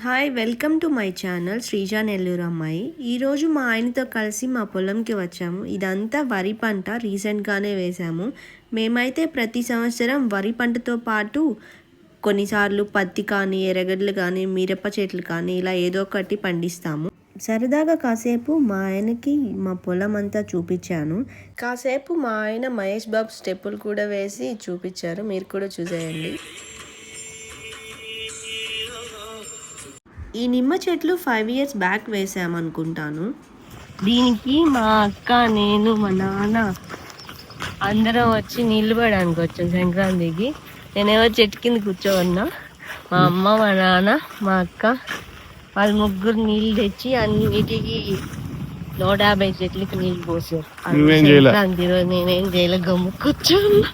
Hi welcome to my channel Sreeja Nellore అమ్మాయి. ఈరోజు మా ఆయనతో కలిసి మా పొలంకి వచ్చాము. ఇదంతా వరి పంట రీసెంట్గానే వేసాము. మేమైతే ప్రతి సంవత్సరం వరి పంటతో పాటు కొన్నిసార్లు పత్తి కానీ ఎర్రగడ్డలు కానీ మిరప చెట్లు కానీ ఇలా ఏదో ఒకటి పండిస్తాము. సరదాగా కాసేపు మా ఆయనకి మా పొలం అంతా చూపించాను. కాసేపు మా ఆయన మహేష్ బాబు స్టెప్పులు కూడా వేసి చూపించారు. మీరు కూడా చూసేయండి. ఈ నిమ్మ చెట్లు 5 years బ్యాక్ వేసామనుకుంటాను. దీనికి మా అక్క నేను మా నాన్న అందరం వచ్చి నీళ్ళు పడడానికి వచ్చాం సంక్రాంతికి. నేనేమో చెట్టు కింద కూర్చోవన్నా, మా అమ్మ మా నాన్న మా అక్క వాళ్ళు ముగ్గురు నీళ్ళు తెచ్చి అన్నిటికీ 150 చెట్లకి నీళ్ళు పోసారు. సంక్రాంతి రోజు నేనేం చేయలే, గమ్ము కూర్చోన్నా.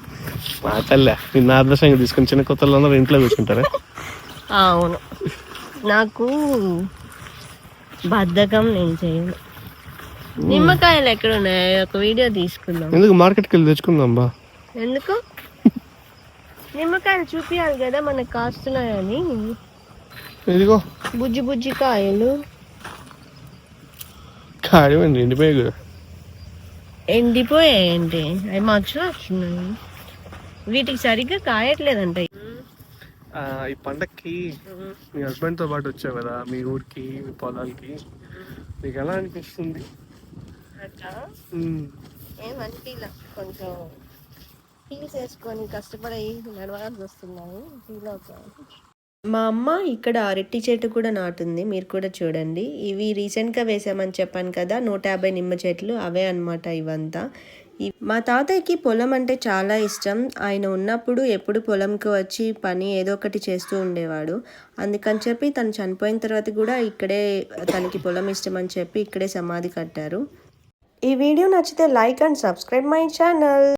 తీసుకుని చిన్న కొత్తలో ఇంట్లో కూర్చుంటారా? అవును, నాకు బద్ధకం, నేను చేయను. నిమ్మకాయలు ఎక్కడ ఉన్నాయి? ఒక వీడియో తీసుకుందాం. ఎందుకు మార్కెట్కి వెళ్ళి తెచ్చుకుందాం బా. ఎందుకు? నిమ్మకాయలు చూపించాలి కదా మనకు కాస్తున్నాయని. ఇదిగో బుజ్జి బుజ్జి కాయలు. కాయమండి ఎండిపోయాయి. ఎండిపోయాయంటే అవి మధ్యలో వస్తున్నాయి. వీటికి సరిగ్గా కాయట్లేదంట. ఈ పండక్కి మీ హస్బెండ్ తో పాటు వచ్చావు కదా మీ ఊరికి, మీ పొలాలకి, నీకు ఎలా అనిపిస్తుంది? ఏమనిపిలా, కొంచెం హీల్స్ వేసుకొని కష్టపడి నడవాల్సి వస్తున్నాయి. ఫీల్ అవుతాను. మా అమ్మ ఇక్కడ అరటి చెట్టు కూడా నాటుంది, మీరు కూడా చూడండి. ఇవి రీసెంట్గా వేసామని చెప్పాను కదా, 150 నిమ్మ చెట్లు, అవే అనమాట ఇవంతా. మా తాతయ్యకి పొలం అంటే చాలా ఇష్టం. ఆయన ఉన్నప్పుడు ఎప్పుడు పొలంకి వచ్చి పని ఏదో ఒకటి చేస్తూ ఉండేవాడు. అందుకని చెప్పి తను చనిపోయిన తర్వాత కూడా ఇక్కడే తనకి పొలం ఇష్టం అని చెప్పి ఇక్కడే సమాధి కట్టారు. ఈ వీడియో నచ్చితే like and subscribe my channel.